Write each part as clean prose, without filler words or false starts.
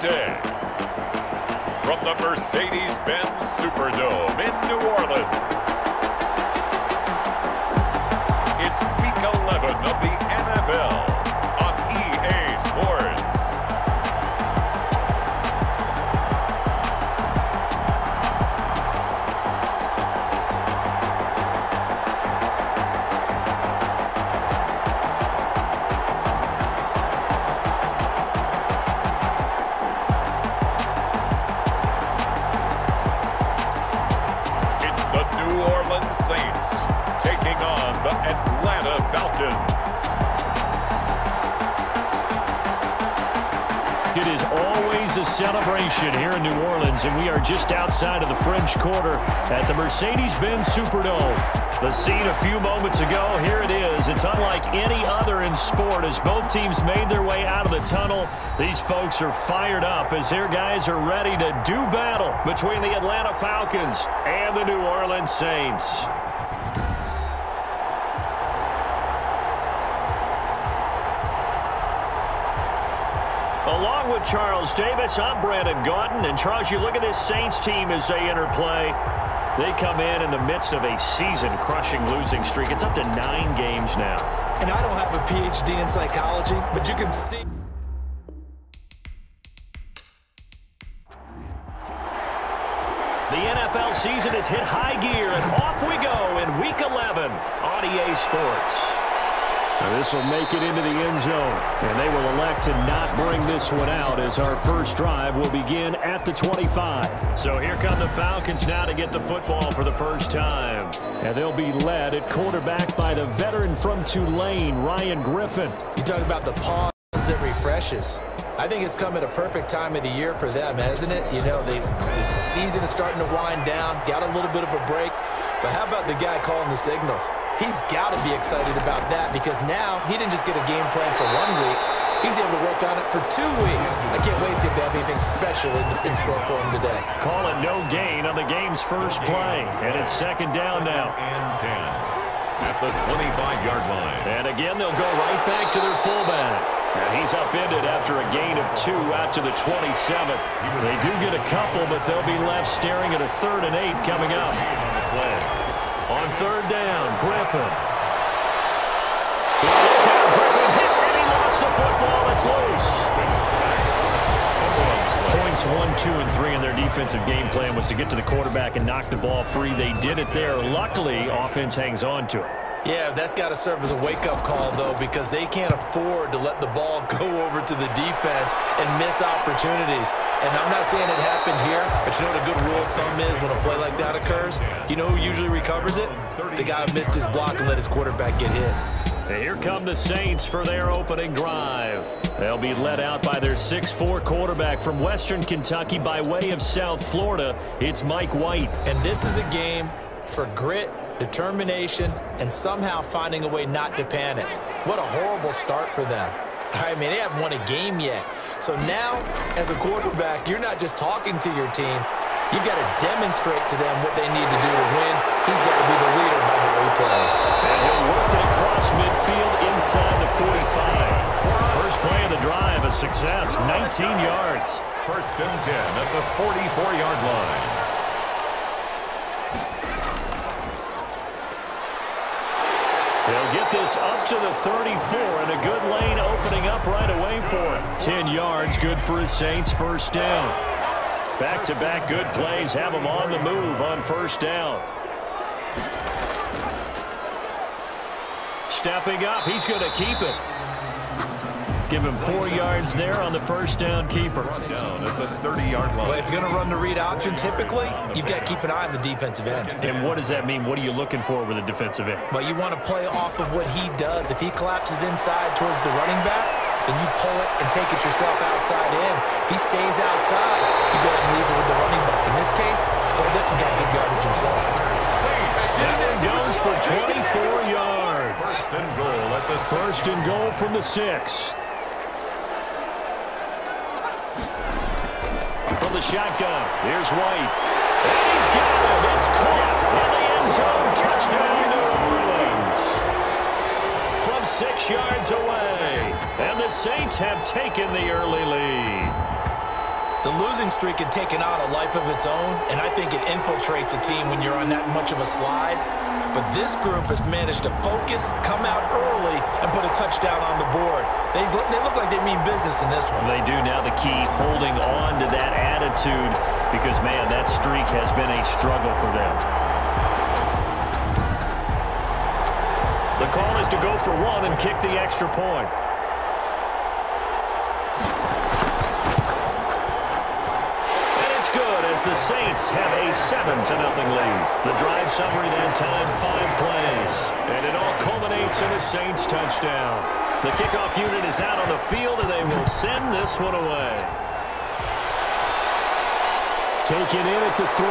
Sunday. From the Mercedes-Benz Superdome in New Orleans, it's Week 11 of the NFL on EA Sports. New Orleans Saints taking on the Atlanta Falcons. It is always a celebration here in New Orleans, and we are just outside of the French Quarter at the Mercedes-Benz Superdome. The scene a few moments ago, here it is. It's unlike any other in sport as both teams made their way out of the tunnel. These folks are fired up as their guys are ready to do battle between the Atlanta Falcons and the New Orleans Saints. Along with Charles Davis, I'm Brandon Gaudin. And Charles, you look at this Saints team as they enter play. They come in the midst of a season-crushing losing streak. It's up to 9 games now. And I don't have a PhD in psychology, but you can see. The NFL season has hit high gear, and off we go in Week 11 on EA Sports. This will make it into the end zone, and they will elect to not bring this one out as our first drive will begin at the 25. So here come the Falcons now to get the football for the first time. And they'll be led at quarterback by the veteran from Tulane, Ryan Griffin. You talk about the pause that refreshes. I think it's come at a perfect time of the year for them, hasn't it? You know, the season is starting to wind down, got a little bit of a break. But how about the guy calling the signals? He's got to be excited about that because now he didn't just get a game plan for 1 week. He's able to work on it for 2 weeks. I can't wait to see if they have anything special in store for him today. Call it no gain on the game's first play. And it's second down now. And 10 at the 25-yard line. And again, they'll go right back to their fullback. And he's upended after a gain of 2 out to the 27th. They do get a couple, but they'll be left staring at a 3rd and 8 coming up. On third down, Griffin. Griffin hit, and he lost the football. It's loose. Points 1, 2, and 3 in their defensive game plan was to get to the quarterback and knock the ball free. They did it there. Luckily, offense hangs on to it. Yeah, that's got to serve as a wake-up call, though, because they can't afford to let the ball go over to the defense and miss opportunities. And I'm not saying it happened here, but you know what a good rule of thumb is when a play like that occurs? You know who usually recovers it? The guy who missed his block and let his quarterback get hit. And here come the Saints for their opening drive. They'll be led out by their 6'4" quarterback from Western Kentucky by way of South Florida. It's Mike White. And this is a game for grit, determination, and somehow finding a way not to panic. What a horrible start for them. I mean, they haven't won a game yet. So now, as a quarterback, you're not just talking to your team. You've got to demonstrate to them what they need to do to win. He's got to be the leader by how he plays. And he'll work it across midfield inside the 45. First play of the drive, a success, 19 yards. 1st and 10 at the 44-yard line. They'll get this up to the 34, and a good lane opening up right away for him. 10 yards, good for his Saints, first down. Back-to-back good plays have him on the move on first down. Stepping up, he's going to keep it. Give him 4 yards there on the first down keeper. Down at the 30-yard line. Well, if you're going to run the read option, typically, you've got to keep an eye on the defensive end. And what does that mean? What are you looking for with a defensive end? Well, you want to play off of what he does. If he collapses inside towards the running back, then you pull it and take it yourself outside in. If he stays outside, you go ahead and leave it with the running back. In this case, pulled it and got good yardage himself. That one goes for 24 yards. First and goal at the 6. First and goal from the 6. From the shotgun, here's White. And he's got it. It's caught in the end zone. Touchdown, New Orleans. From 6 yards away. And the Saints have taken the early lead. The losing streak had taken on a life of its own, and I think it infiltrates a team when you're on that much of a slide. But this group has managed to focus, come out early, and put a touchdown on the board. They look like they mean business in this one. They do. Now the key, holding on to that attitude, because, man, that streak has been a struggle for them. The call is to go for one and kick the extra point. As the Saints have a 7-0 lead. The drive summary that time, 5 plays. And it all culminates in a Saints touchdown. The kickoff unit is out on the field, and they will send this one away. Taken in at the 3.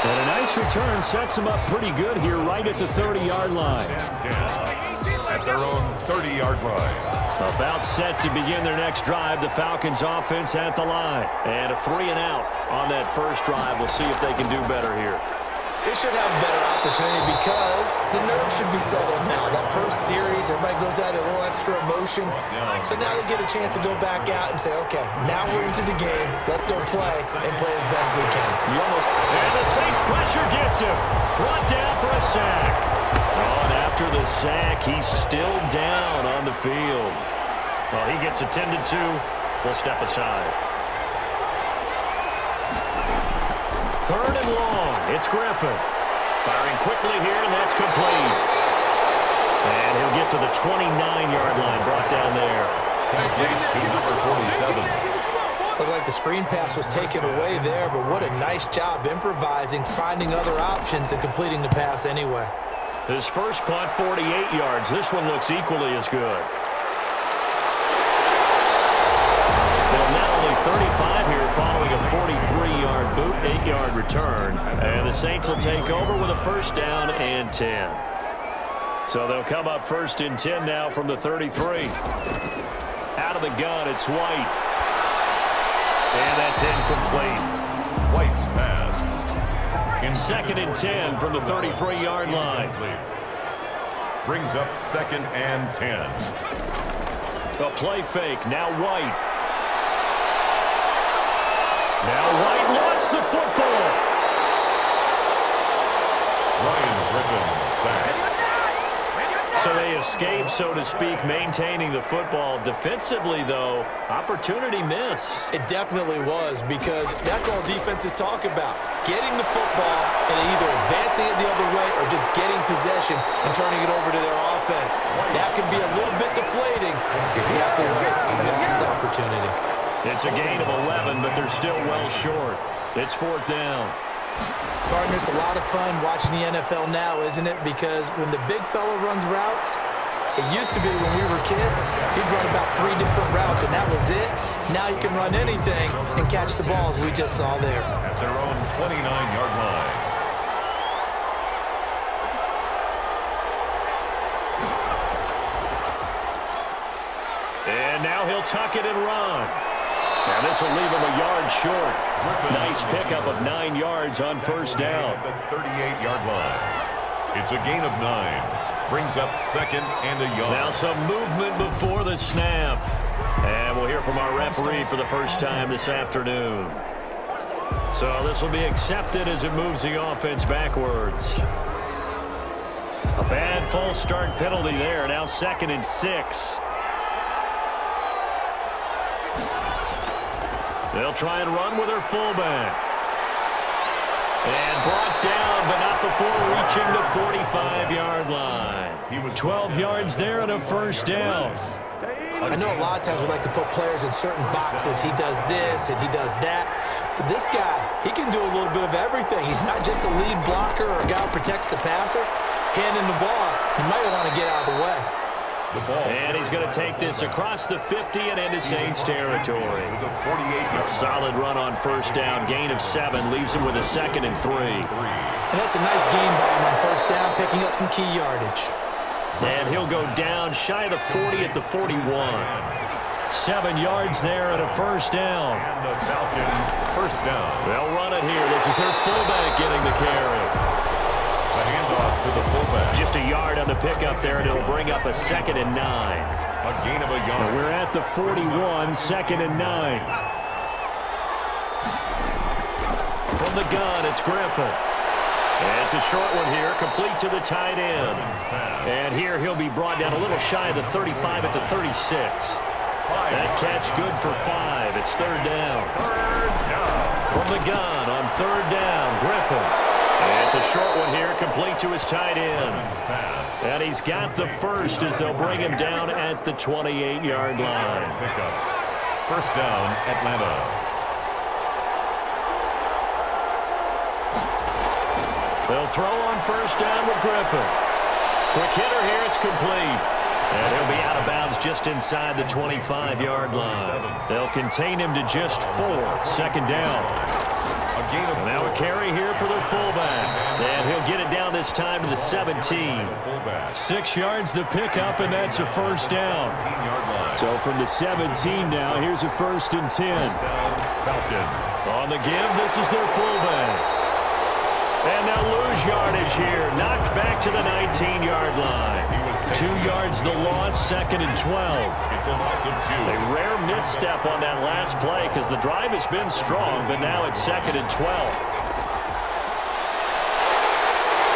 And a nice return sets them up pretty good here right at the 30-yard line. At their own 30-yard line. About set to begin their next drive. The Falcons offense at the line. And a 3-and-out on that first drive. We'll see if they can do better here. They should have a better opportunity because the nerves should be settled now. That first series, everybody goes out a little extra emotion. So now they get a chance to go back out and say, okay, now we're into the game. Let's go play and play as best we can. And the Saints pressure gets him. Brought down for a sack. Oh, and after the sack, he's still down on the field. Well, he gets attended to. We'll step aside. 3rd and long. It's Griffin. Firing quickly here, and that's complete. And he'll get to the 29-yard line. Brought down there. To number 47. Looked like the screen pass was taken away there, but what a nice job improvising, finding other options, and completing the pass anyway. His first punt, 48 yards. This one looks equally as good. Well, now only 35 here following a 43-yard boot, 8-yard return. And the Saints will take over with a 1st down and 10. So they'll come up 1st and 10 now from the 33. Out of the gun, it's White. And that's incomplete. White's pass. In 2nd and 10 from the 33-yard line. Brings up 2nd and 10. A play fake. Now White. Now White lost the football. Ryan Griffin sacked. So they escape, so to speak, maintaining the football. Defensively, though, opportunity miss. It definitely was, because that's all defenses talk about. Getting the football and either advancing it the other way or just getting possession and turning it over to their offense. That can be a little bit deflating. Exactly right on the last opportunity. It's a gain of 11, but they're still well short. It's 4th down. Partner, it's a lot of fun watching the NFL now, isn't it? Because when the big fella runs routes, it used to be when we were kids, he'd run about 3 different routes, and that was it. Now you can run anything and catch the balls we just saw there. At their own 29-yard line. And now he'll tuck it and run. Now this will leave him a yard short. Nice pickup of 9 yards on 1st down. At the 38-yard line. It's a gain of 9. Brings up 2nd and a yard. Now some movement before the snap. And we'll hear from our referee for the first time this afternoon. So this will be accepted as it moves the offense backwards. A bad false start penalty there. Now 2nd and 6. They'll try and run with their fullback. And brought down, but not before reaching the 45-yard line. He was 12 yards there and a 1st down. I know a lot of times we like to put players in certain boxes. He does this and he does that. But this guy, he can do a little bit of everything. He's not just a lead blocker or a guy who protects the passer. Handing the ball, he might want to get out of the way. And he's going to take this across the 50 and into Saints territory. A solid run on 1st down. Gain of 7 leaves him with a 2nd and 3. And that's a nice gain by him on 1st down, picking up some key yardage. And he'll go down shy of the 40 at the 41. 7 yards there and a 1st down. And the Falcons 1st down. They'll run it here. This is their fullback getting the carry. The handoff to the fullback. Just a yard on the pickup there, and it'll bring up a 2nd and 9. A gain of a yard. We're at the 41, 2nd and 9. From the gun, it's Griffin. And it's a short one here, complete to the tight end. And here he'll be brought down a little shy of the 35 at the 36. That catch good for 5. It's 3rd down. From the gun on 3rd down, Griffin. And it's a short one here, complete to his tight end. And he's got the first as they'll bring him down at the 28-yard line. First down, Atlanta. They'll throw on first down with Griffin. Quick hitter here, it's complete. And he'll be out of bounds just inside the 25-yard line. They'll contain him to just 4. 2nd down. And now a carry here for the fullback. And he'll get it down this time to the 17. 6 yards the pickup, and that's a first down. So from the 17 now, here's a 1st and 10. On the give, this is their fullback. And they'll lose yardage here. Knocked back to the 19-yard line. 2 yards the loss, 2nd and 12. It's a loss of 2. A rare misstep on that last play because the drive has been strong, but now it's 2nd and 12.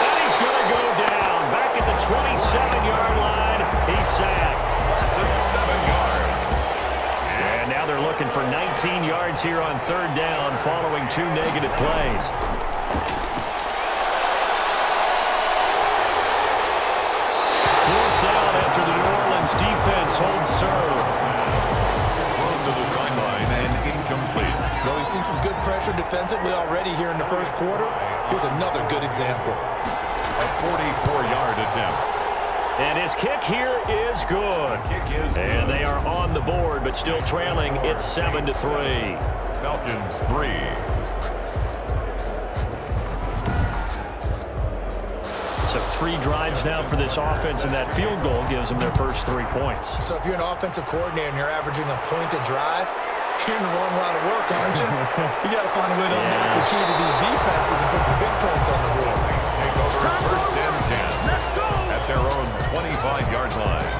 And he's going to go down. Back at the 27-yard line. He's sacked. 7 yards. And now they're looking for 19 yards here on 3rd down following 2 negative plays. After the New Orleans defense holds serve. Thrown to the sideline and incomplete. Well, we've seen some good pressure defensively already here in the first quarter. Here's another good example. A 44-yard attempt. And his kick here is good. And they are on the board, but still trailing. It's 7-3. Falcons 3. So 3 drives now for this offense, and that field goal gives them their first 3 points. So if you're an offensive coordinator and you're averaging a point a drive, you're in the wrong line of work, aren't you? You got to find a way to unlock the key to these defenses and put some big points on the board. Take over 1st and 10 at their own 25-yard line.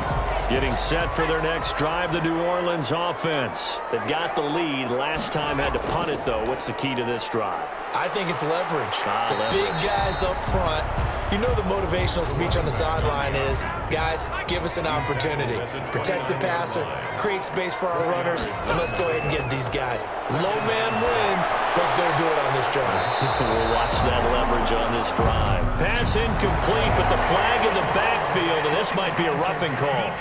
Getting set for their next drive, the New Orleans offense. They've got the lead. Last time had to punt it, though. What's the key to this drive? I think it's leverage. Leverage. Big guys up front. You know the motivational speech on the sideline is, guys, give us an opportunity. Protect the passer, create space for our runners, and let's go ahead and get these guys. Low man wins. Let's go do it on this drive. We'll watch that leverage on this drive. Pass incomplete, but the flag in the backfield, and this might be a roughing call.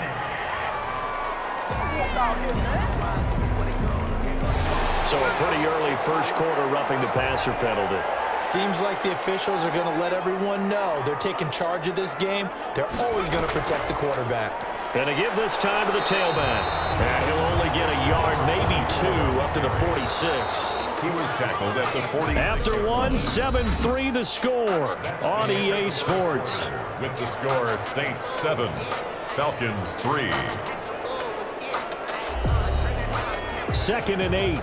So a pretty early first quarter roughing the passer penalty. Seems like the officials are going to let everyone know they're taking charge of this game. They're always going to protect the quarterback. And to give this time to the tailback. And he'll only get a yard, maybe 2, up to the 46. He was tackled at the 46. After one, 7-3 the score on EA Sports. With the score, Saints 7, Falcons 3. 2nd and 8.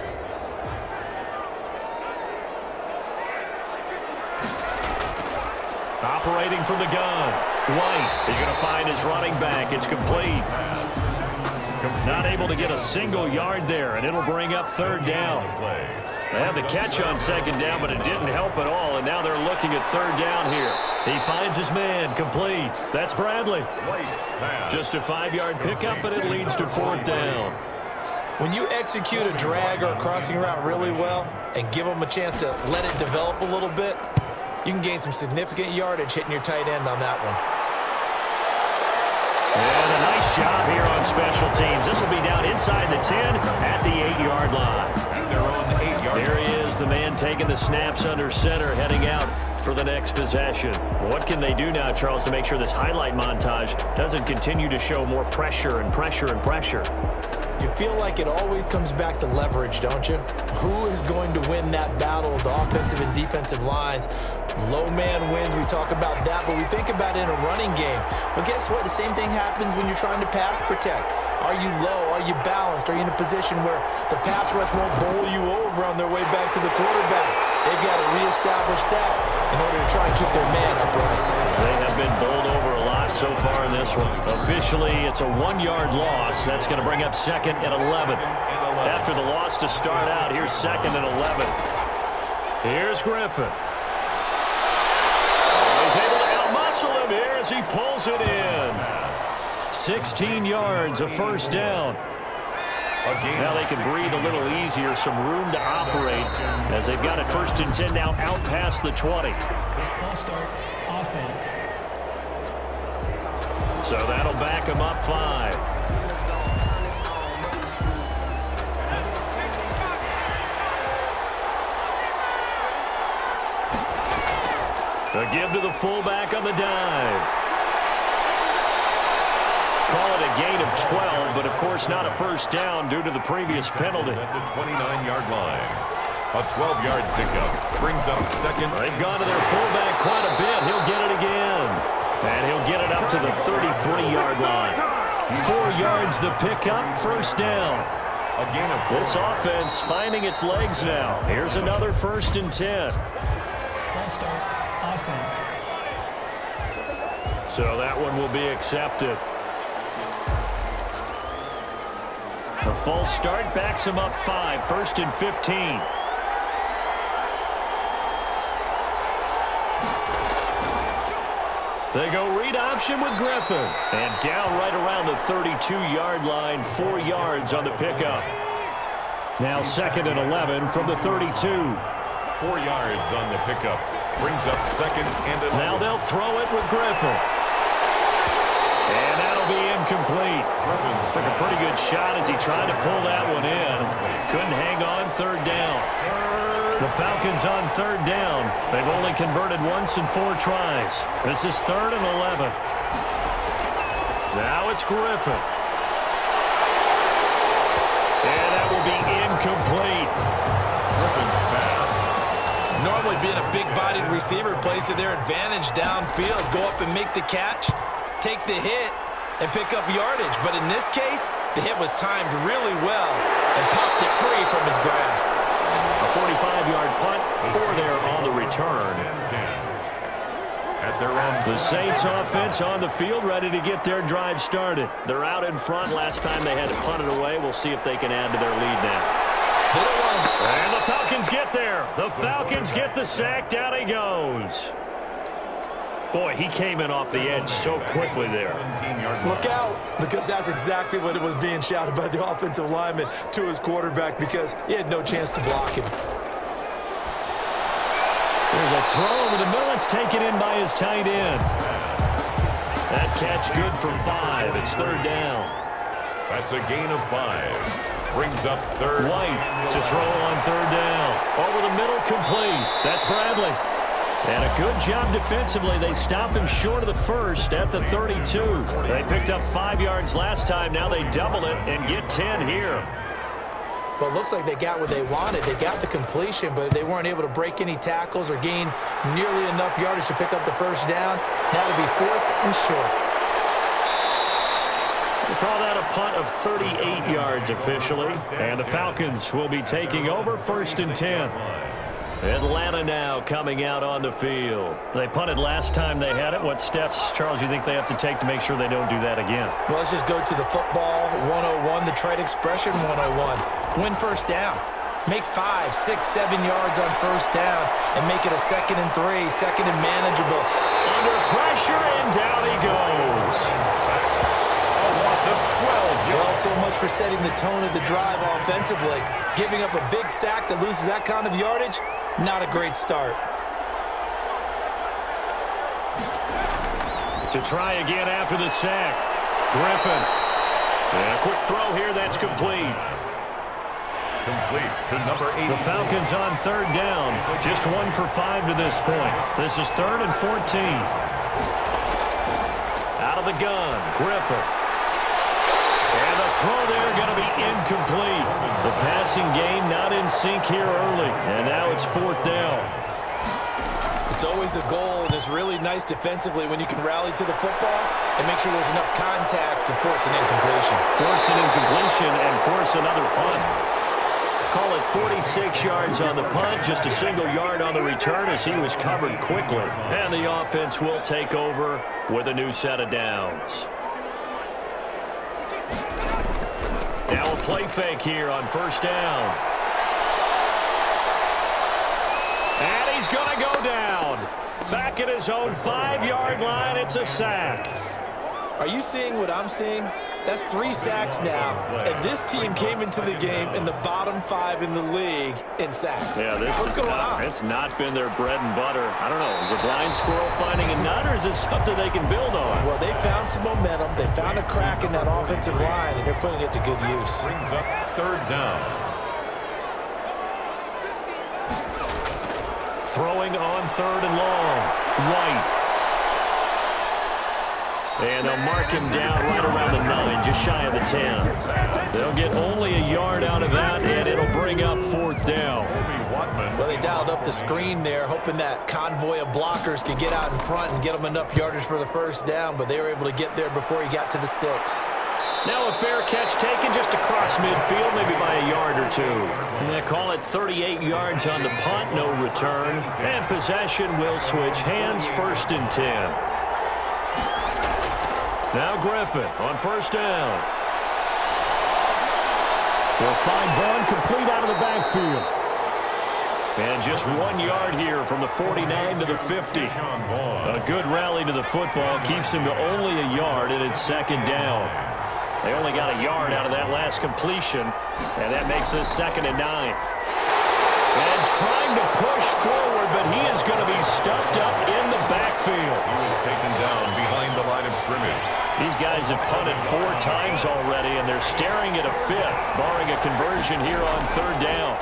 Operating from the gun. White is going to find his running back. It's complete. Not able to get a single yard there, and it'll bring up 3rd down. They had the catch on 2nd down, but it didn't help at all, and now they're looking at 3rd down here. He finds his man, complete. That's Bradley. Just a 5-yard pickup, but it leads to 4th down. When you execute a drag or a crossing route really well and give them a chance to let it develop a little bit, you can gain some significant yardage hitting your tight end on that one. And a nice job here on special teams. This will be down inside the 10 at the 8-yard line. At their own 8-yard line. There he is, the man taking the snaps under center, heading out for the next possession. What can they do now, Charles, to make sure this highlight montage doesn't continue to show more pressure and pressure and pressure? You feel like it always comes back to leverage, don't you? Who is going to win that battle of the offensive and defensive lines? Low man wins. We talk about that, but we think about it in a running game. Well, guess what? The same thing happens when you're trying to pass protect. Are you low? Are you balanced? Are you in a position where the pass rush won't bowl you over on their way back to the quarterback? They've got to reestablish that in order to try and keep their man upright. They have been bowled over a lot so far in this one. Officially, it's a 1-yard loss. That's going to bring up 2nd and 11. After the loss to start out, here's 2nd and 11. Here's Griffin. He's able to outmuscle him here as he pulls it in. 16 yards, a first down. Now they can breathe a little easier, some room to operate as they've got it 1st and 10 now out past the 20. Ball start, offense. So that'll back them up 5. A give to the fullback on the dive. Call it a gain of 12, but of course not a first down due to the previous penalty. At the 29-yard line. A 12-yard pickup brings up 2nd. They've gone to their fullback quite a bit. He'll get it again. And he'll get it up to the 33-yard line. 4 yards the pickup, first down. A gain of 4. This offense finding its legs now. Here's another 1st and 10. Ball start, offense. So that one will be accepted. A false start backs him up 5, 1st and 15. They go read option with Griffin. And down right around the 32-yard line, 4 yards on the pickup. Now 2nd and 11 from the 32. 4 yards on the pickup. Brings up 2nd and 11. Now they'll throw it with Griffin. And that'll be incomplete. Took a pretty good shot as he tried to pull that one in. Couldn't hang on, 3rd down. The Falcons on 3rd down. They've only converted once in 4 tries. This is 3rd and 11. Now it's Griffin. And that will be incomplete. Griffin's pass. Normally being a big-bodied receiver plays to their advantage downfield. Go up and make the catch, take the hit, and pick up yardage. But in this case, the hit was timed really well and popped it free from his grasp. A 45-yard punt, 4 there on the return. At their own. The Saints offense on the field, ready to get their drive started. They're out in front. Last time they had to punt it away. We'll see if they can add to their lead now. They don't want to... And the Falcons get there. The Falcons get the sack. Down he goes. Boy, he came in off the edge so quickly there. Look out, because that's exactly what it was being shouted by the offensive lineman to his quarterback, because he had no chance to block him. There's a throw over the middle. It's taken in by his tight end. That catch good for 5. It's 3rd down. That's a gain of 5. Brings up 3rd. White to throw on 3rd down. Over the middle, complete. That's Bradley. And a good job defensively. They stop him short of the 1st at the 32. They picked up 5 yards last time. Now they double it and get 10 here. Well, it looks like they got what they wanted. They got the completion, but they weren't able to break any tackles or gain nearly enough yardage to pick up the 1st down. Now it'll be 4th and short. We'll call that a punt of 38 yards officially. And the Falcons will be taking over 1st and 10. Atlanta now coming out on the field. They punted last time they had it. What steps, Charles, do you think they have to take to make sure they don't do that again? Well, let's just go to the football 101, the trade expression 101. Win 1st down. Make 5, 6, 7 yards on 1st down and make it a 2nd and 3, 2nd and manageable. Under pressure, and down he goes. A loss of 12 yards. Well, so much for setting the tone of the drive offensively. Giving up a big sack that loses that kind of yardage, not a great start. To try again after the sack. Griffin. And a quick throw here that's complete. Complete to number 8. The Falcons on 3rd down. Just 1 for 5 to this point. This is 3rd and 14. Out of the gun, Griffin. And the throw there going to be incomplete. The passing game not in sync here early. And now it's 4th down. It's always a goal, and it's really nice defensively when you can rally to the football and make sure there's enough contact to force an incompletion. Force an incompletion and force another punt. Call it 46 yards on the punt, just a single yard on the return as he was covered quickly. And the offense will take over with a new set of downs. Now a play fake here on first down. And he's going to go down. Back at his own 5-yard line, it's a sack. Are you seeing what I'm seeing? That's 3 sacks now, and this team came into the game in the bottom 5 in the league in sacks. Yeah, what's going on? It's not been their bread and butter. I don't know. Is a blind squirrel finding a nut, or is this something they can build on? Well, they found some momentum. They found a crack in that offensive line, and they're putting it to good use. Brings up third down. Throwing on third and long. White. And they'll mark him down right around the 9, just shy of the 10. They'll get only a yard out of that, and it'll bring up fourth down. Well, they dialed up the screen there, hoping that convoy of blockers could get out in front and get them enough yardage for the first down, but they were able to get there before he got to the sticks. Now a fair catch taken just across midfield, maybe by a yard or two. And they call it 38 yards on the punt, no return. And possession will switch hands, first and 10. Now Griffin on first down. Will find Vaughn complete out of the backfield. And just 1 yard here from the 49 to the 50. A good rally to the football keeps him to only a yard, and it's second down. They only got a yard out of that last completion, and that makes this 2nd and 9. And trying to push forward, but he is going to be stuffed up in the backfield. He was taken down behind the line of scrimmage. These guys have punted 4 times already, and they're staring at a 5th, barring a conversion here on third down.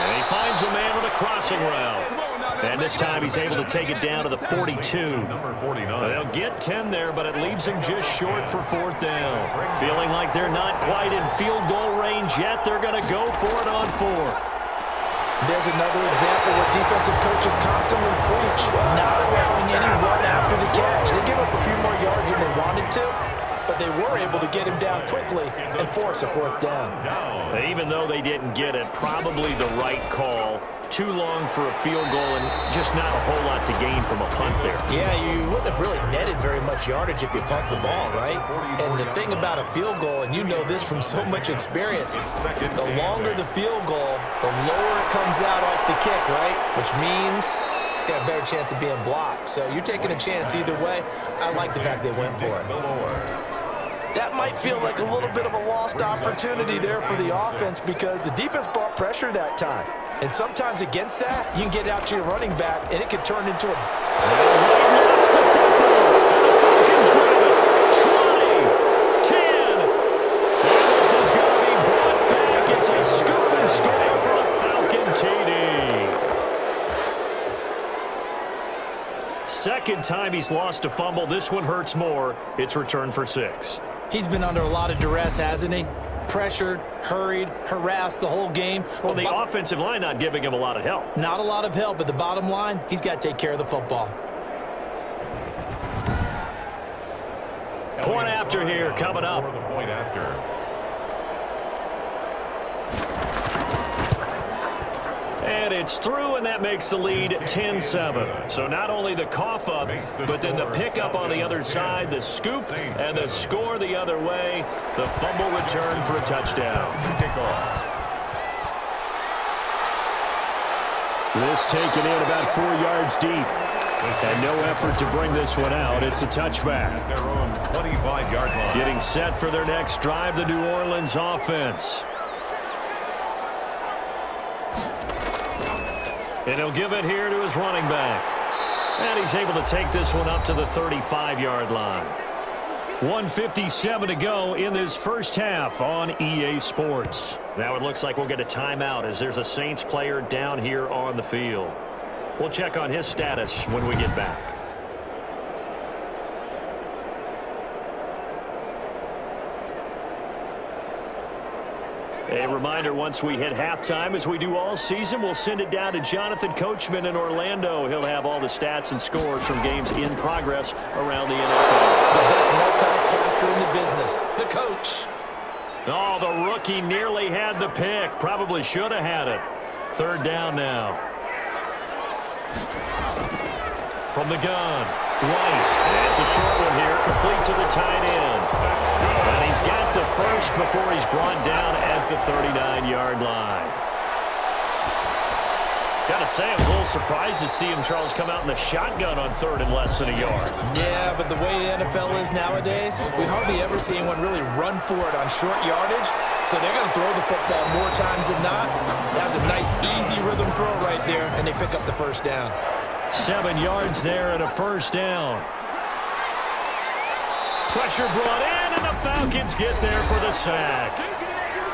And he finds a man with a crossing route. And this time he's able to take it down to the 42. Number 49. They'll get 10 there, but it leaves him just short for fourth down. Feeling like they're not quite in field goal range yet, they're going to go for it on fourth. There's another example where defensive coaches constantly preach, not allowing any run after the catch. They give up a few more yards than they wanted to, but they were able to get him down quickly and force a fourth down. Even though they didn't get it, probably the right call. Too long for a field goal and just not a whole lot to gain from a punt there. Yeah, you wouldn't have really netted very much yardage if you punt the ball, right? And the thing about a field goal, and you know this from so much experience, the longer the field goal, the lower it comes out off the kick, right? Which means it's got a better chance of being blocked. So you're taking a chance either way. I like the fact they went for it. That might feel like a little bit of a lost opportunity there for the offense because the defense brought pressure that time. And sometimes against that, you can get out to your running back, and it can turn into a... Lost the football, and the Falcons grab it. 20, 10, and this is going to be brought back. It's a scoop and score for the Falcon TD. Second time he's lost a fumble. This one hurts more. It's returned for 6. He's been under a lot of duress, hasn't he? Pressured, hurried, harassed the whole game. Well, the offensive line not giving him a lot of help. Not a lot of help, but the bottom line, he's got to take care of the football. Point after here coming up. The point after. And it's through, and that makes the lead 10-7. So not only the cough up, but then the pickup on the other side, the scoop, and the score the other way. The fumble return for a touchdown. This taken in about 4 yards deep. And no effort to bring this one out. It's a touchback. Their own 25-yard line. Getting set for their next drive, the New Orleans offense. And he'll give it here to his running back. And he's able to take this one up to the 35-yard line. 1:57 to go in this first half on EA Sports. Now it looks like we'll get a timeout as there's a Saints player down here on the field. We'll check on his status when we get back. A reminder, once we hit halftime, as we do all season, we'll send it down to Jonathan Coachman in Orlando. He'll have all the stats and scores from games in progress around the NFL. The best multitasker in the business, the coach. Oh, the rookie nearly had the pick. Probably should have had it. Third down now. From the gun, White. It's a short one here, complete to the tight end. And he's got the first before he's brought down at the 39-yard line. Got to say, I was a little surprised to see him, Charles, come out in the shotgun on third and less than a yard. Yeah, but the way the NFL is nowadays, we hardly ever see anyone really run for it on short yardage. So they're going to throw the football more times than not. That was a nice, easy rhythm throw right there, and they pick up the first down. 7 yards there and a first down. Pressure brought in, and the Falcons get there for the sack.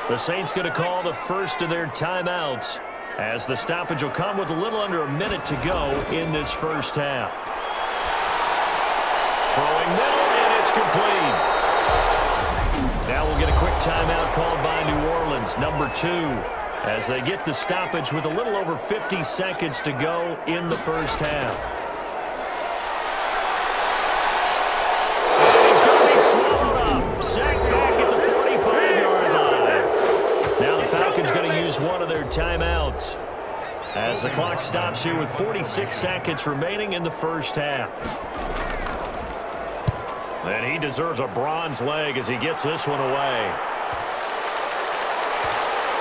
The Saints going to call the first of their timeouts, as the stoppage will come with a little under a minute to go in this first half. Throwing middle, and it's complete. Now we'll get a quick timeout called by New Orleans, number 2, as they get the stoppage with a little over 50 seconds to go in the first half. And he's going to be swallowed up. Sacked back at the 45-yard line. Now the Falcons going to use one of their timeouts as the clock stops here with 46 seconds remaining in the first half. And he deserves a bronze leg as he gets this one away.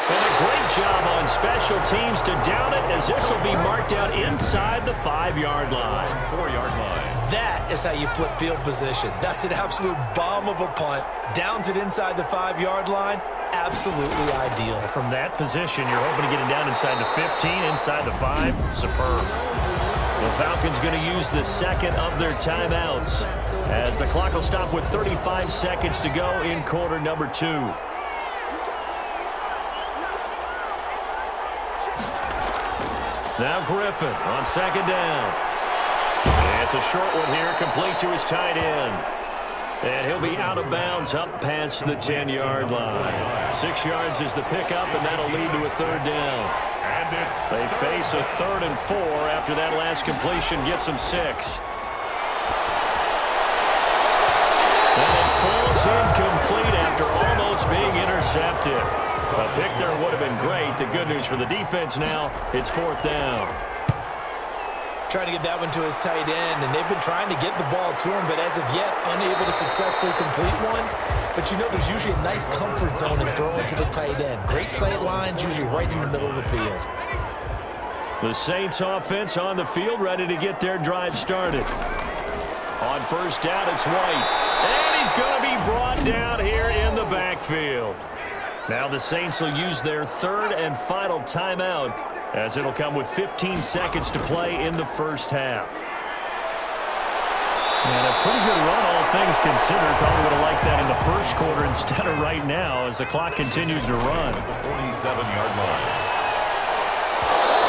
And a great job on special teams to down it, as this will be marked out inside the 5-yard line. 4-yard line. That is how you flip field position. That's an absolute bomb of a punt. Downs it inside the 5-yard line. Absolutely ideal. From that position, you're hoping to get it down inside the 15, inside the 5. Superb. The Falcons going to use the second of their timeouts, as the clock will stop with 35 seconds to go in quarter number 2. Now Griffin on second down. It's a short one here, complete to his tight end. And he'll be out of bounds up past the 10-yard line. 6 yards is the pickup, and that'll lead to a third down. They face a 3rd and 4 after that last completion gets them 6. And it falls incomplete after almost being intercepted. A pick there would have been great. The good news for the defense now, it's 4th down. Trying to get that one to his tight end, and they've been trying to get the ball to him, but as of yet, unable to successfully complete one. But you know, there's usually a nice comfort zone in throwing to the tight end. Great sight lines, usually right in the middle of the field. The Saints offense on the field, ready to get their drive started. On first down, it's White. And he's going to be brought down here in the backfield. Now the Saints will use their 3rd and final timeout, as it'll come with 15 seconds to play in the first half. And a pretty good run, all things considered. Probably would have liked that in the first quarter instead of right now as the clock continues to run. The 47-yard line.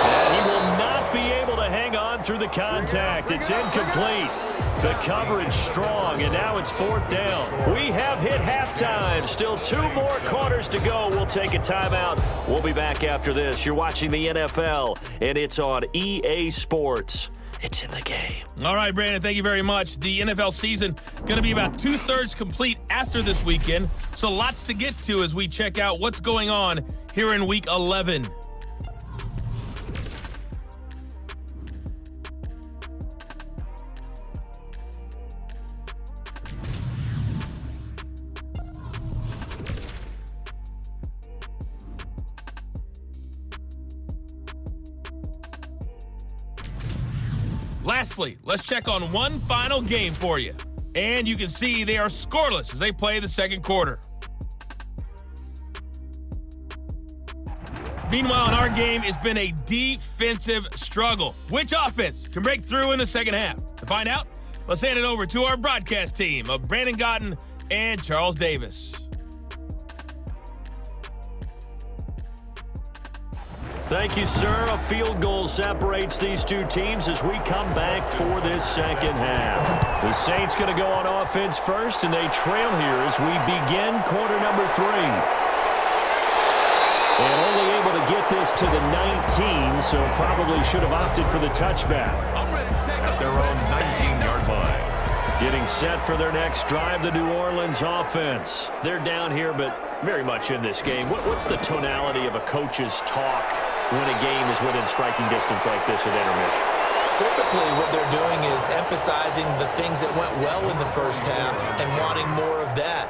And he will not be able to hang on through the contact. It's incomplete. The coverage strong, and now it's 4th down. We have hit halftime. Still 2 more quarters to go. We'll take a timeout. We'll be back after this. You're watching the NFL, and it's on EA Sports. It's in the game. All right, Brandon, thank you very much. The NFL season going to be about 2/3 complete after this weekend, so lots to get to as we check out what's going on here in Week 11. Lastly, let's check on one final game for you. And you can see they are scoreless as they play the second quarter. Meanwhile, in our game, it's been a defensive struggle. Which offense can break through in the second half? To find out, let's hand it over to our broadcast team of Brandon Gaudin and Charles Davis. Thank you, sir. A field goal separates these two teams as we come back for this second half. The Saints going to go on offense first, and they trail here as we begin quarter number 3. And only able to get this to the 19, so probably should have opted for the touchback. At their own 19-yard line. Getting set for their next drive, the New Orleans offense. They're down here, but very much in this game. What's the tonality of a coach's talk when a game is within striking distance like this at intermission? Typically, what they're doing is emphasizing the things that went well in the first half and wanting more of that.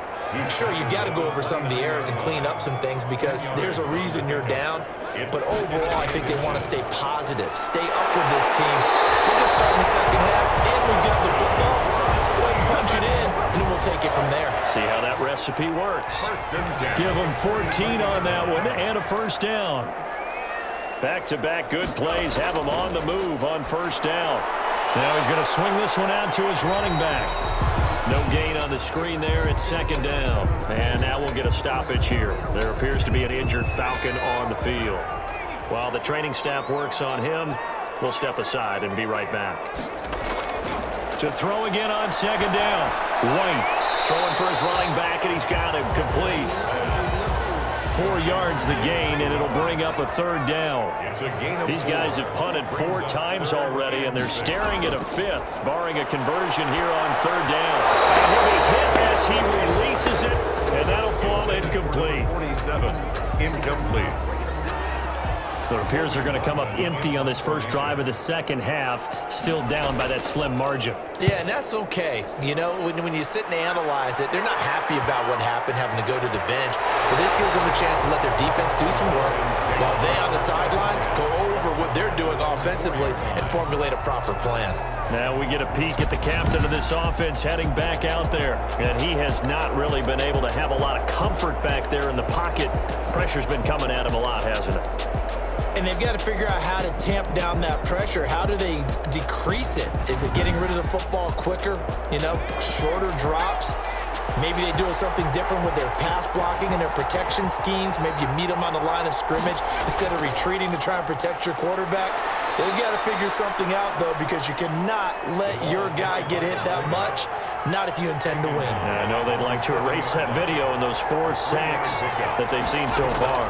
Sure, you've got to go over some of the errors and clean up some things because there's a reason you're down. But overall, I think they want to stay positive, stay up with this team. We're just starting the second half, and we've got the football. Let's go ahead and punch it in, and then we'll take it from there. See how that recipe works. Give them 14 on that one and a first down. Back-to-back good plays have him on the move on first down. Now he's going to swing this one out to his running back. No gain on the screen there. It's second down. And now we'll get a stoppage here. There appears to be an injured Falcon on the field. While the training staff works on him, we'll step aside and be right back. To throw again on second down. White throwing for his running back, and he's got him complete. 4 yards the gain, and it'll bring up a third down. These guys have punted 4 times already, and they're staring at a 5th, barring a conversion here on third down. And he'll be hit as he releases it, and that'll fall incomplete. 47, incomplete. It appears they're going to come up empty on this first drive of the second half, still down by that slim margin. Yeah, and that's okay. You know, when you sit and analyze it, they're not happy about what happened, having to go to the bench. But this gives them a chance to let their defense do some work while they on the sidelines go over what they're doing offensively and formulate a proper plan. Now we get a peek at the captain of this offense heading back out there. And he has not really been able to have a lot of comfort back there in the pocket. Pressure's been coming at him a lot, hasn't it? And they've got to figure out how to tamp down that pressure. How do they decrease it? Is it getting rid of the football quicker? You know, shorter drops? Maybe they do something different with their pass blocking and their protection schemes. Maybe you meet them on the line of scrimmage instead of retreating to try and protect your quarterback. They've got to figure something out, though, because you cannot let your guy get hit that much, not if you intend to win. I know they'd like to erase that video and those 4 sacks that they've seen so far.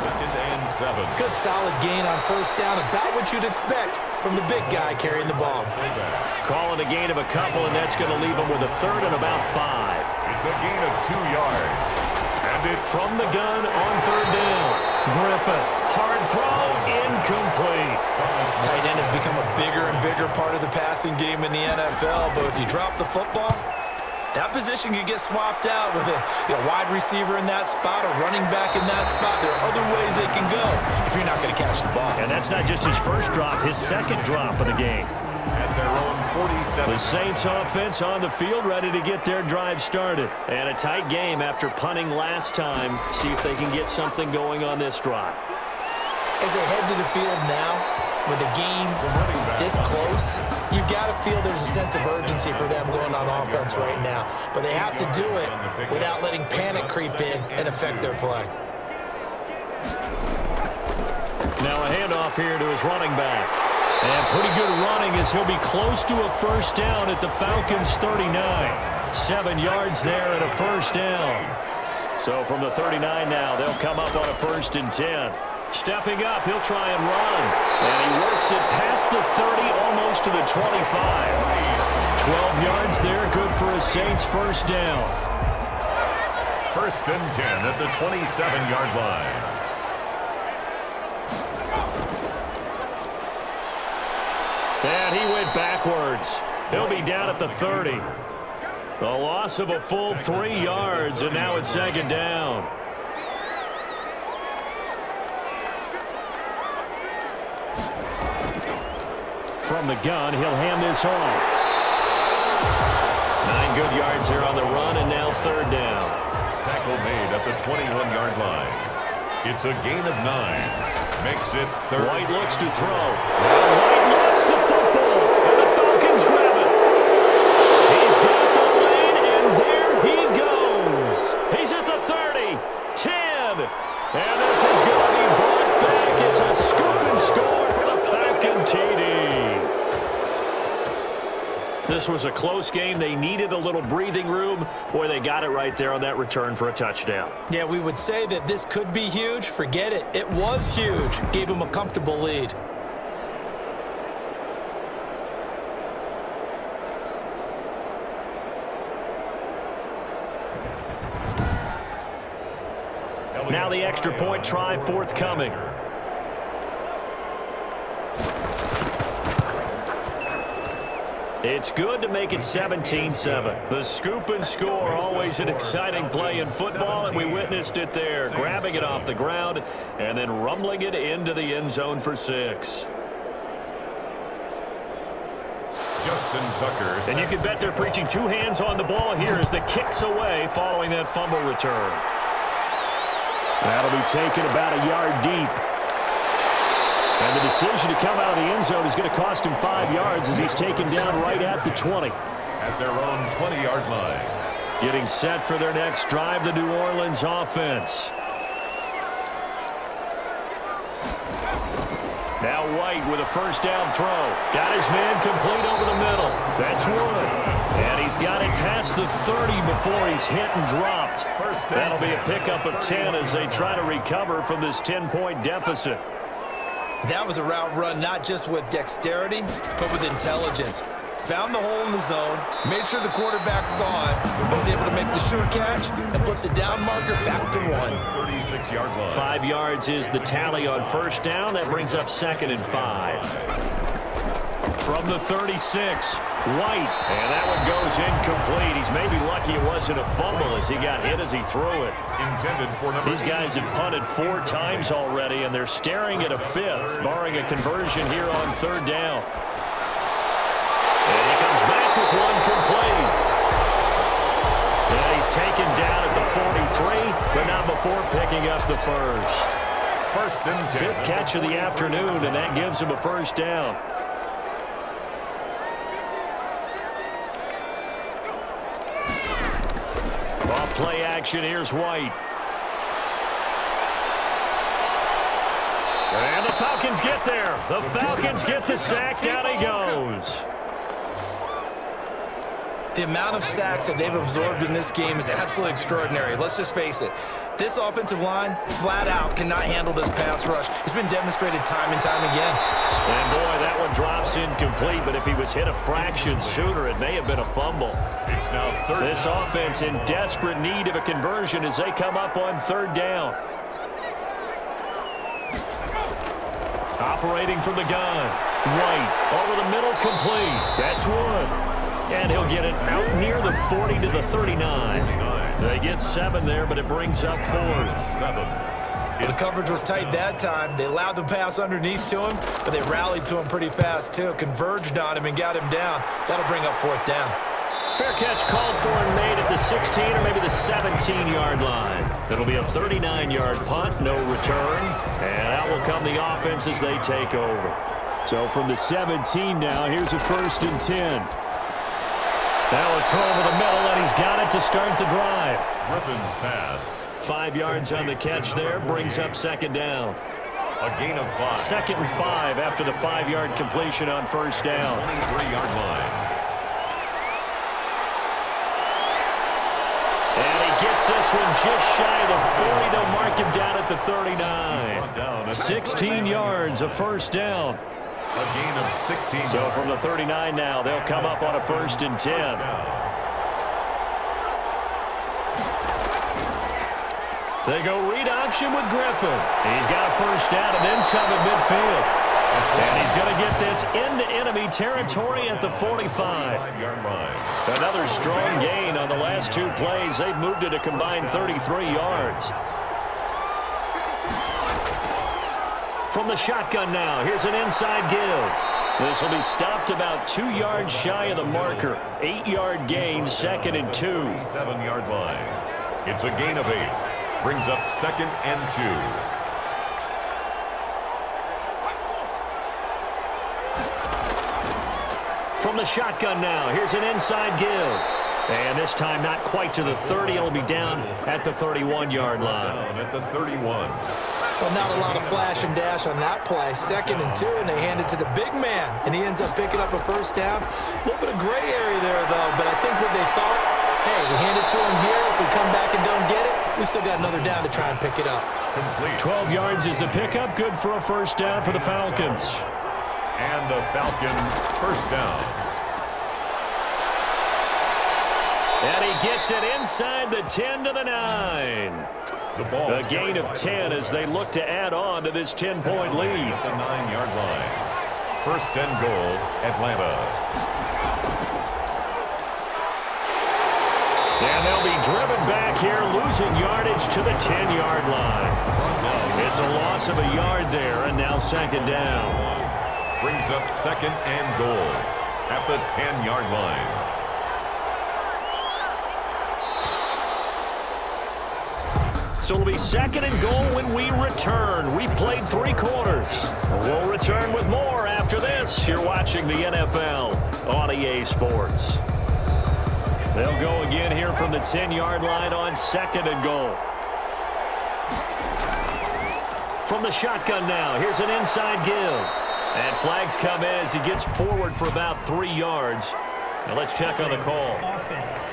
Good solid gain on first down, about what you'd expect from the big guy carrying the ball. Calling a gain of a couple, and that's going to leave them with a third and about 5. It's a gain of 2 yards. And it's from the gun on third down. Griffin, hard throw, incomplete. Tight end has become a bigger and bigger part of the passing game in the NFL, but if you drop the football, that position could get swapped out with a wide receiver in that spot, a running back in that spot. There are other ways they can go if you're not going to catch the ball. And that's not just his first drop, his second drop of the game. At their own 47. The Saints offense on the field ready to get their drive started. And a tight game after punting last time. See if they can get something going on this drive. As they head to the field now, with the game this close, you've got to feel there's a sense of urgency for them going on offense right now. But they have to do it without letting panic creep in and affect their play. Now a handoff here to his running back. And pretty good running as he'll be close to a first down at the Falcons' 39. 7 yards there and a first down. So from the 39 now, they'll come up on a 1st and 10. Stepping up, he'll try and run. And he works it past the 30, almost to the 25. 12 yards there, good for a Saints first down. 1st and 10 at the 27-yard line. And he went backwards. He'll be down at the 30. The loss of a full 3 yards, and now it's second down. From the gun, he'll hand this off. 9 good yards here on the run, and now third down. Tackle made at the 21-yard line. It's a gain of 9. Makes it third. White looks to throw. Now White lost the football, and the Falcons grab it. He's got the lead, and there he goes. He's at the 30, 10, and this is going to be brought back. It's a scoop and score for the Falcon TD. This was a close game. They needed a little breathing room. Boy, they got it right there on that return for a touchdown. Yeah, we would say that this could be huge. Forget it. It was huge. Gave them a comfortable lead. Now the extra point try forthcoming. It's good to make it 17-7. The scoop and score, always an exciting play in football, and we witnessed it there, grabbing it off the ground and then rumbling it into the end zone for 6. Justin Tucker. And you can bet they're preaching two hands on the ball here as the kick's away following that fumble return. That'll be taken about a yard deep. And the decision to come out of the end zone is going to cost him 5 yards as he's taken down right at the 20. At their own 20-yard line. Getting set for their next drive, the New Orleans offense. Now White with a first down throw. Got his man complete over the middle. That's one. And he's got it past the 30 before he's hit and dropped. That'll be a pickup of 10 as they try to recover from this 10-point deficit. That was a route run not just with dexterity, but with intelligence. Found the hole in the zone, made sure the quarterback saw it, was able to make the sure catch, and flip the down marker back to 1. 36-yard line. 5 yards is the tally on first down. That brings up 2nd and 5. From the 36, White, and that one goes incomplete. He's maybe lucky it wasn't a fumble as he got hit as he threw it. Intended for number These guys have punted 4 times already, and they're staring at a 5th, barring a conversion here on 3rd down. And he comes back with one complete. And he's taken down at the 43, but not before picking up the first. First and 10. 5th catch of the afternoon, and that gives him a first down. Off play action, here's White. And the Falcons get there. The Falcons get the sack. Down he goes. The amount of sacks that they've absorbed in this game is absolutely extraordinary. Let's just face it. This offensive line, flat out, cannot handle this pass rush. It's been demonstrated time and time again. And, boy, that one drops incomplete, but if he was hit a fraction sooner, it may have been a fumble. It's now 3rd. This offense in desperate need of a conversion as they come up on 3rd down. Operating from the gun. White over the middle, complete. That's one. And he'll get it out near the 40 to the 39. They get 7 there, but it brings up 4th. 7. Well, the coverage was tight that time. They allowed the pass underneath to him, but they rallied to him pretty fast, too. Converged on him and got him down. That'll bring up 4th down. Fair catch called for and made at the 16 or maybe the 17-yard line. It'll be a 39-yard punt, no return. And out will come the offense as they take over. So from the 17 now, here's a 1st and 10. Now a throw over the middle, and he's got it to start the drive. Griffin's pass. 5 yards on the catch there, brings up 2nd down. A gain of 5. 2nd and 5 after the 5-yard completion on first down. 23-yard line. And he gets this one just shy of the 40. They'll mark him down at the 39. 16 yards, a first down. A gain of 16. So from the 39 now, they'll come up on a 1st and 10. They go read option with Griffin. He's got a first down and then some at midfield. And he's going to get this into enemy territory at the 45. Another strong gain on the last 2 plays. They've moved it a combined 33 yards. From the shotgun now, here's an inside give. This will be stopped about 2 yards shy of the marker. 8-yard gain, 2nd and 2. 7-yard line. It's a gain of 8. Brings up 2nd and 2. From the shotgun now, here's an inside give. And this time not quite to the 30. It'll be down at the 31-yard line. Down at the 31. Well, not a lot of flash and dash on that play. 2nd and 2, and they hand it to the big man, and he ends up picking up a first down. A little bit of gray area there, though, but I think what they thought, hey, we hand it to him here. If we come back and don't get it, we still got another down to try and pick it up. Complete. 12 yards is the pickup. Good for a first down for the Falcons. And the Falcons first down. And he gets it inside the 10 to the 9. A gain of 10 as they look to add on to this 10-point lead. At the 9-yard line. First and goal, Atlanta. And they'll be driven back here, losing yardage to the 10-yard line. It's a loss of a yard there, and now second down. Brings up second and goal at the 10-yard line. So it'll be second and goal when we return. We played 3 quarters. We'll return with more after this. You're watching the NFL on EA Sports. They'll go again here from the 10-yard line on second and goal. From the shotgun now, here's an inside give. And flags come in as he gets forward for about 3 yards. Now let's check on the call. Offense.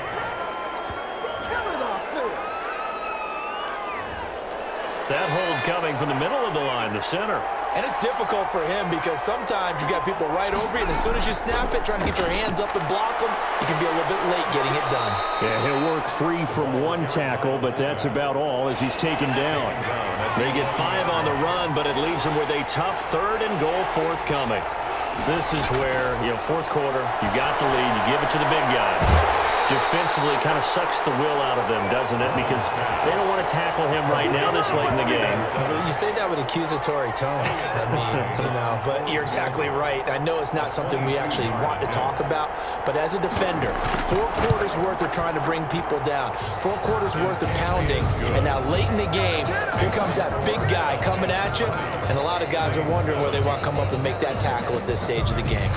That hold coming from the middle of the line, the center. And it's difficult for him because sometimes you've got people right over you, and as soon as you snap it, trying to get your hands up and block them, you can be a little bit late getting it done. Yeah, he'll work free from 1 tackle, but that's about all as he's taken down. They get 5 on the run, but it leaves them with a tough third and goal forthcoming. This is where, fourth quarter, you got the lead, you give it to the big guy. Defensively kind of sucks the will out of them, doesn't it? Because they don't want to tackle him right now this late in the game. Well, you say that with accusatory tones. I mean, but you're exactly right. I know it's not something we actually want to talk about, but as a defender, 4 quarters worth of trying to bring people down, 4 quarters worth of pounding, and now late in the game, here comes that big guy coming at you, and a lot of guys are wondering where they want to come up and make that tackle at this stage of the game.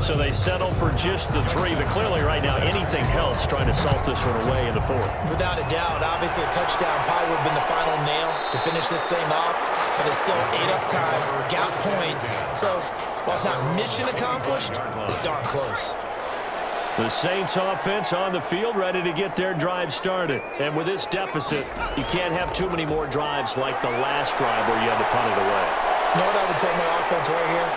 So they settle for just the 3, but clearly right now anything helps trying to salt this one away in the 4th. Without a doubt, obviously a touchdown probably would have been the final nail to finish this thing off, but it's still ate up time, got points. So while it's not mission accomplished, it's darn close. The Saints offense on the field ready to get their drive started. And with this deficit, you can't have too many more drives like the last drive where you had to punt it away. You know what I would tell my offense right here?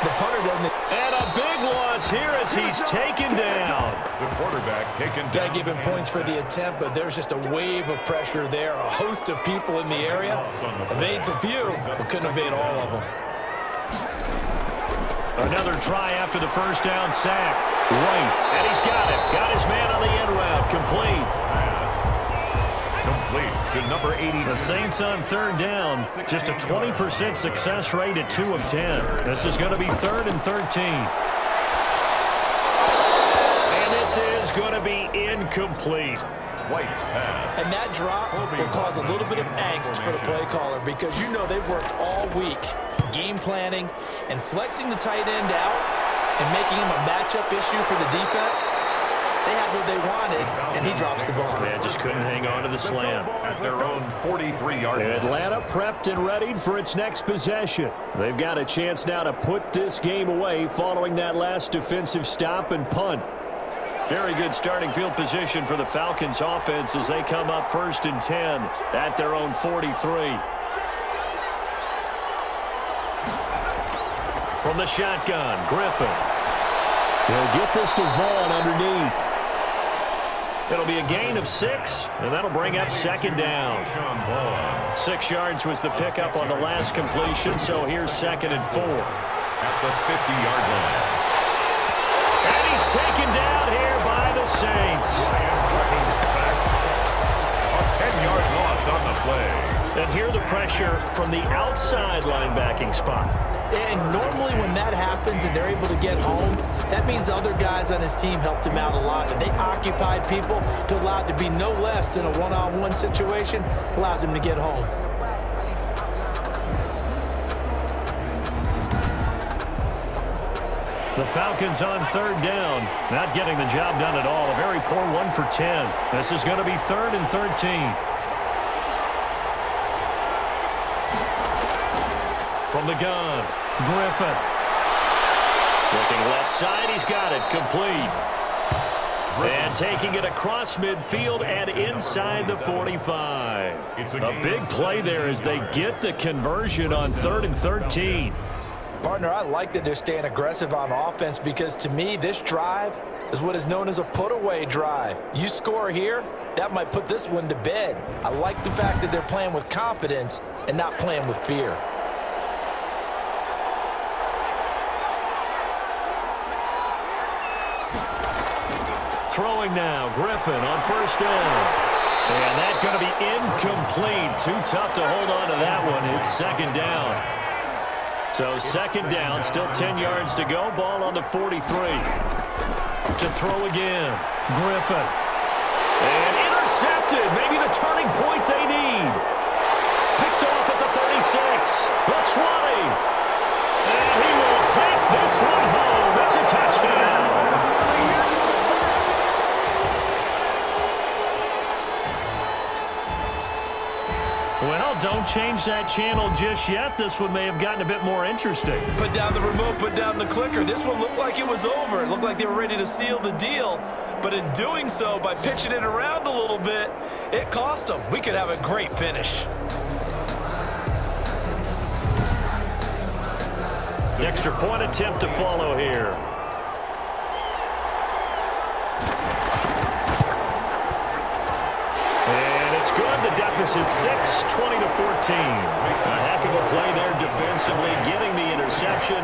The punter doesn't... And a big loss here as he's taken down. The quarterback taken down. Got to give him points for the attempt, but there's just a wave of pressure there. A host of people in the area. Evades a few, but couldn't evade all of them. Another try after the first down sack. Right, and he's got it. Got his man on the end route. Complete. Complete to number 80. The Saints on third down. Just a 20% success rate at 2 of 10. This is going to be 3rd and 13. And this is going to be incomplete. White's pass. And that drop will cause a little bit of angst for the play caller because you know they've worked all week game planning and flexing the tight end out and making him a matchup issue for the defense. They had what they wanted, and he drops the ball. Yeah, just couldn't hang on to the slam. At their own 43-yard line. Atlanta prepped and readied for its next possession. They've got a chance now to put this game away following that last defensive stop and punt. Very good starting field position for the Falcons offense as they come up 1st and 10 at their own 43. From the shotgun, Griffin. He'll get this to Vaughn underneath. It'll be a gain of 6, and that'll bring up second down. 6 yards was the pickup on the last completion, so here's 2nd and 4. At the 50-yard line. And he's taken down here by the Saints. A 10-yard loss on the play. And here the pressure from the outside linebacking spot. And normally when that happens and they're able to get home, that means the other guys on his team helped him out a lot. And they occupied people to allow it to be no less than a one-on-one situation, allows him to get home. The Falcons on third down, not getting the job done at all. A very poor 1 for 10. This is going to be 3rd and 13. From the gun, Griffin. Looking left side, he's got it, complete. And taking it across midfield and inside the 45. A big play there as they get the conversion on 3rd and 13. Partner, I like that they're staying aggressive on offense because to me, this drive is what is known as a put-away drive. You score here, that might put this one to bed. I like the fact that they're playing with confidence and not playing with fear. Throwing now, Griffin on first down. And that's going to be incomplete. Too tough to hold on to that one. It's second down. So second down, still 10 yards to go. Ball on the 43. To throw again. Griffin. And intercepted. Maybe the turning point they need. Picked off at the 36. The 20. And he will take this one home. It's a touchdown. Well, don't change that channel just yet. This one may have gotten a bit more interesting. Put down the remote, put down the clicker. This one looked like it was over. It looked like they were ready to seal the deal. But in doing so, by pitching it around a little bit, it cost them. We could have a great finish. The extra point attempt to follow here. It's good. The deficit 6, 20-14. A heck of a play there defensively, getting the interception,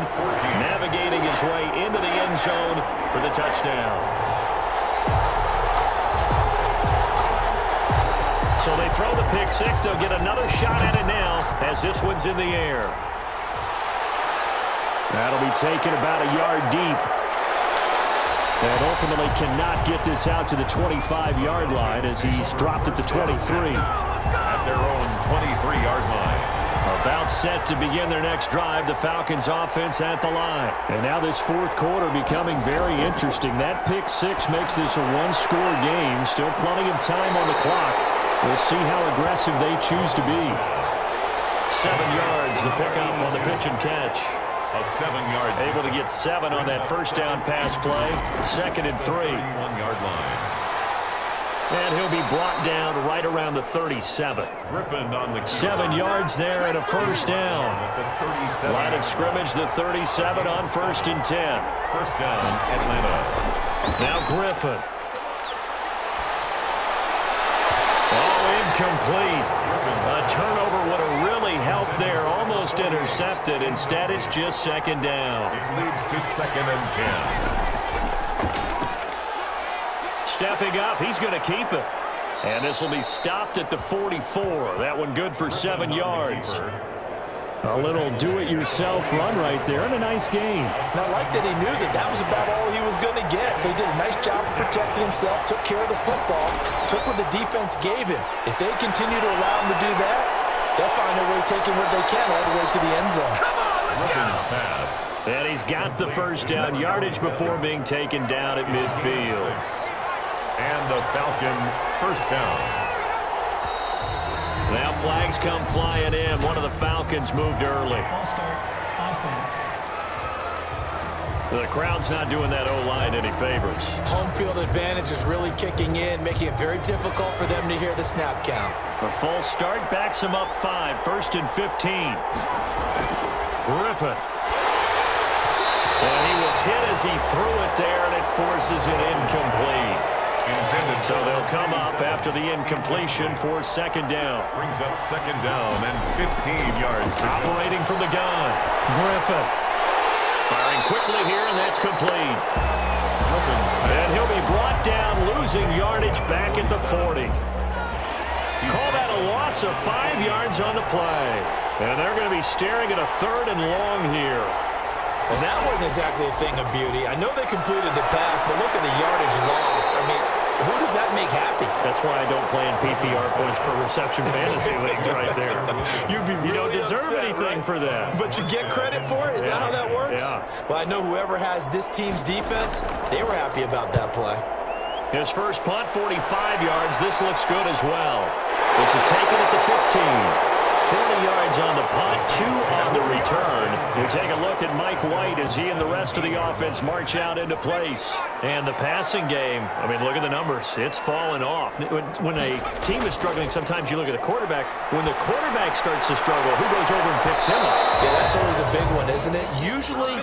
navigating his way into the end zone for the touchdown. So they throw the pick six. They'll get another shot at it now as this one's in the air. That'll be taken about a yard deep. And ultimately cannot get this out to the 25-yard line as he's dropped at the 23. At their own 23-yard line. About set to begin their next drive, the Falcons offense at the line. And now this fourth quarter becoming very interesting. That pick six makes this a one-score game. Still plenty of time on the clock. We'll see how aggressive they choose to be. 7 yards, the pickup on the pitch and catch. A 7-yard. Able to get 7 on that first down pass play. 2nd and 3. 1-yard line. And he'll be brought down right around the 37. Griffin on the 7 yards there and a first down. At the 37. Line of scrimmage, the 37 on 1st and 10. First down, Atlanta. Now Griffin. Oh, incomplete. A turnover would have really helped there. Almost intercepted. Instead, it's just second down. It leads to 2nd and 10. Stepping up, he's going to keep it. And this will be stopped at the 44. That one good for 7 yards. A little do-it-yourself run right there and a nice gain. And I like that he knew that that was about all he was going to get. So he did a nice job of protecting himself, took care of the football, took what the defense gave him. If they continue to allow him to do that, they'll find a way taking what they can all the way to the end zone. Griffin's pass. And he's got the first down yardage before being taken down at midfield. And the Falcon first down. Now flags come flying in. One of the Falcons moved early. False start, offense. The crowd's not doing that O-line any favors. Home field advantage is really kicking in, making it very difficult for them to hear the snap count. A false start backs him up 5. 1st and 15. Griffin. And he was hit as he threw it there, and it forces it incomplete. So they'll come up after the incompletion for second down. Brings up second down and 15 yards. Operating from the gun. Griffin. Firing quickly here, and that's complete. And he'll be brought down, losing yardage back at the 40. Call that a loss of 5 yards on the play. And they're going to be staring at a 3rd and long here. And that wasn't exactly a thing of beauty. I know they completed the pass, but look at the yardage lost. I mean, who does that make happy? That's why I don't play in PPR points per reception fantasy leagues right there. You'd be really You don't deserve upset, anything right? for that. But you get credit for it? Is that how that works? Yeah. Well, I know whoever has this team's defense, they were happy about that play. His first punt, 45 yards. This looks good as well. This is taken at the 15. 40 yards on the punt, 2 on the return. We take a look at Mike White as he and the rest of the offense march out into place. And the passing game, I mean, look at the numbers. It's fallen off. When a team is struggling, sometimes you look at the quarterback. When the quarterback starts to struggle, who goes over and picks him up? Yeah, that's always a big one, isn't it? Usually,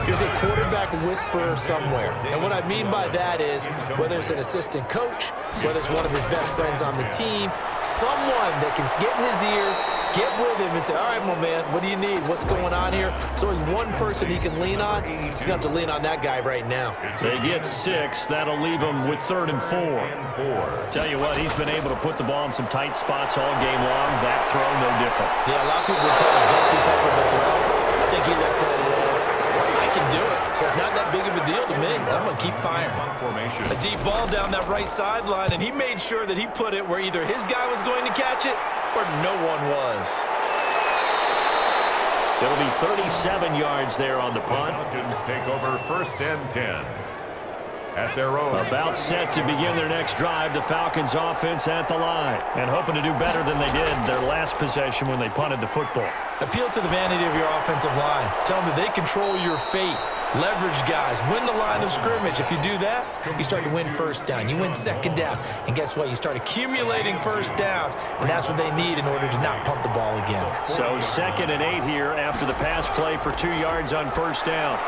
there's a quarterback whisperer somewhere. And what I mean by that is, whether it's an assistant coach, whether it's one of his best friends on the team, someone that can get in his ear, get with him and say, all right, my man, what do you need? What's going on here? So he's one person he can lean on. He's going to have to lean on that guy right now. They get 6. That'll leave him with 3rd and 4. Tell you what, he's been able to put the ball in some tight spots all game long. That throw, no different. Yeah, a lot of people would call it a gutsy type of a throw. I think he looks at it as, I can do it. So it's not that big of a deal to me. I'm going to keep firing. A deep ball down that right sideline, and he made sure that he put it where either his guy was going to catch it or no one was. It'll be 37 yards there on the punt. Falcons take over 1st and 10. At their own. About set to begin their next drive, the Falcons offense at the line. And hoping to do better than they did their last possession when they punted the football. Appeal to the vanity of your offensive line. Tell them that they control your fate. Leverage guys. Win the line of scrimmage. If you do that, you start to win 1st down. You win 2nd down. And guess what? You start accumulating 1st downs. And that's what they need in order to not punt the ball again. So 2nd and 8 here after the pass play for 2 yards on 1st down.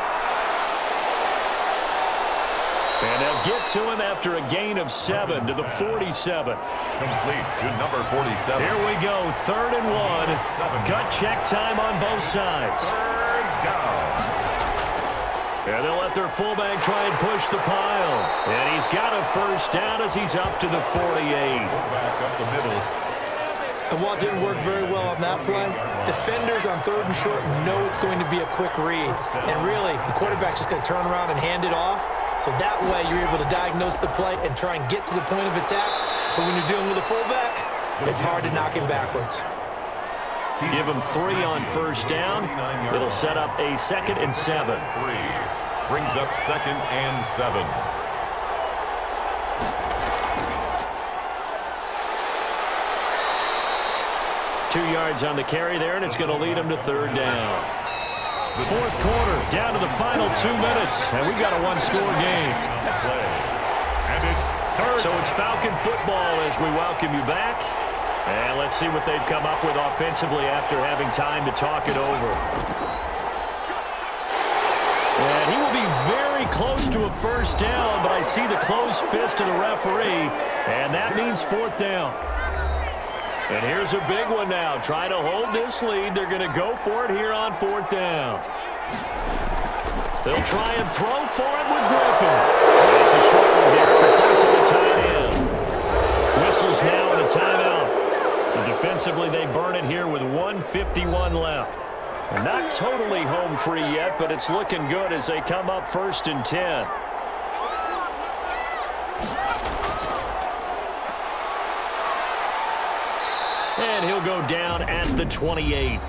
And they'll get to him after a gain of 7 to the 47. Complete to number 47. Here we go, 3rd and 1. Gut check time on both sides. 3rd down. And they'll let their fullback try and push the pile. And he's got a 1st down as he's up to the 48. Back up the middle. And while it didn't work very well on that play, defenders on 3rd and short know it's going to be a quick read. And really, the quarterback's just going to turn around and hand it off. So that way, you're able to diagnose the play and try and get to the point of attack. But when you're dealing with a fullback, it's hard to knock him backwards. Give him 3 on 1st down. It'll set up a 2nd and 7. 3 brings up 2nd and 7. Two yards on the carry there, and it's going to lead him to 3rd down. 4th quarter, down to the final 2 minutes, and we've got a 1-score game. And it's 3rd. So it's Falcon football as we welcome you back. And let's see what they've come up with offensively after having time to talk it over. And he will be very close to a 1st down, but I see the closed fist of the referee, and that means 4th down. And here's a big one now. Trying to hold this lead. They're going to go for it here on 4th down. They'll try and throw for it with Griffin. And it's a short one here compared to the tight end. Whistles now and a timeout. So defensively, they burn it here with 1:51 left. And not totally home free yet, but it's looking good as they come up 1st and 10. And he'll go down at the 28.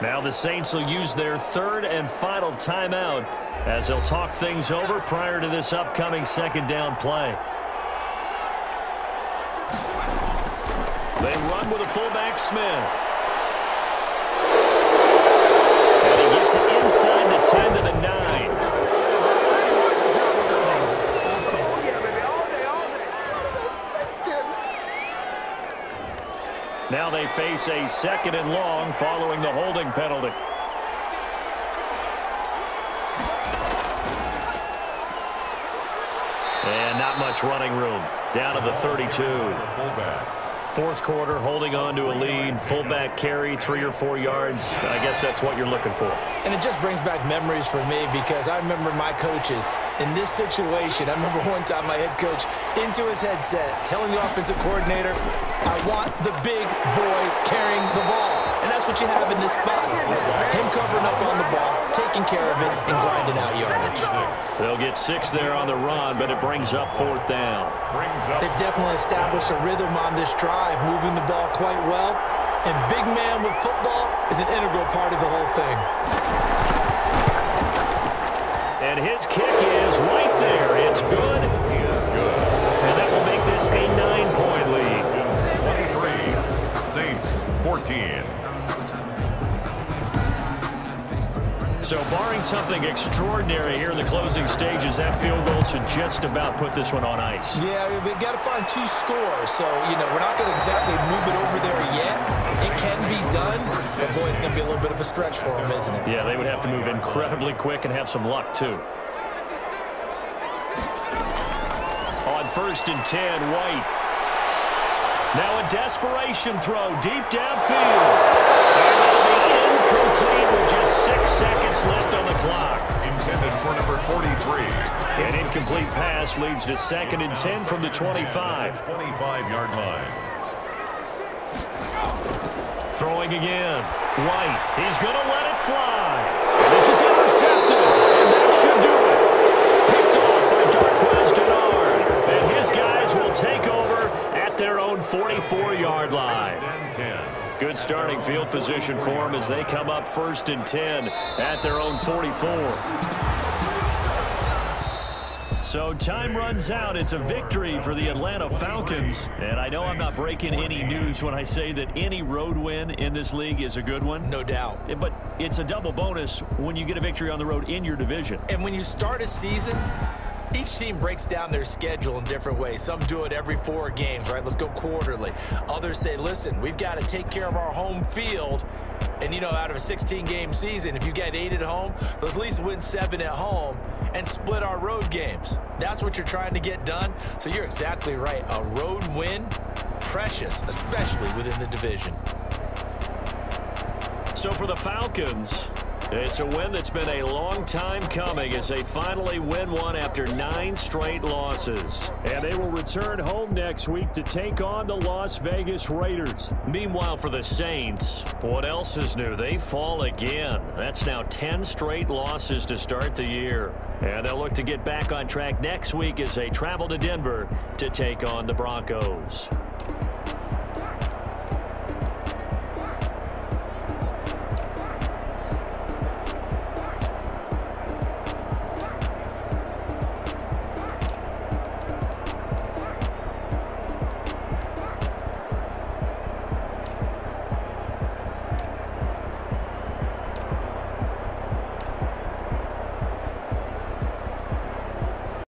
Now the Saints will use their 3rd and final timeout as they'll talk things over prior to this upcoming 2nd down play. They run with a fullback, Smith. And he gets it inside the 10 to the 9. Now they face a 2nd and long following the holding penalty. And not much running room. Down to the 32. 4th quarter, holding on to a lead. Fullback carry, 3 or 4 yards. I guess that's what you're looking for. And it just brings back memories for me because I remember my coaches in this situation. I remember one time my head coach into his headset telling the offensive coordinator, I want the big boy carrying the ball. And that's what you have in this spot. Him covering up on the ball, taking care of it, and grinding out yardage. They'll get 6 there on the run, but it brings up 4th down. They've definitely established a rhythm on this drive, moving the ball quite well. And big man with football is an integral part of the whole thing. And his kick is right there. It's good. He is good. And that will make this a 9-point lead. Saints 14. So barring something extraordinary here in the closing stages, that field goal should just about put this one on ice. Yeah, we've got to find 2 scores. So, we're not going to exactly move it over there yet. It can be done, but, boy, it's going to be a little bit of a stretch for them, isn't it? Yeah, they would have to move incredibly quick and have some luck, too. On 1st and 10, White. Now a desperation throw deep downfield. And that'll be incomplete with just 6 seconds left on the clock. Intended for number 43. An incomplete pass leads to 2nd and 10 from the 25. 25-yard line. Throwing again. White. He's going to let it fly. And this is intercepted. And that should do it. Picked off by Darqueze Dennard. And his guys will take over at their own 44-yard line. Good starting field position for them as they come up 1st and 10 at their own 44. So time runs out. It's a victory for the Atlanta Falcons. And I know I'm not breaking any news when I say that any road win in this league is a good one. No doubt. But it's a double bonus when you get a victory on the road in your division. And when you start a season, each team breaks down their schedule in different ways. Some do it every 4 games, right? Let's go quarterly. Others say, listen, we've got to take care of our home field. And, out of a 16-game season, if you get 8 at home, let's at least win 7 at home and split our road games. That's what you're trying to get done. So you're exactly right. A road win, precious, especially within the division. So for the Falcons, it's a win that's been a long time coming as they finally win one after 9 straight losses. And they will return home next week to take on the Las Vegas Raiders. Meanwhile, for the Saints, what else is new? They fall again. That's now 10 straight losses to start the year. And they'll look to get back on track next week as they travel to Denver to take on the Broncos.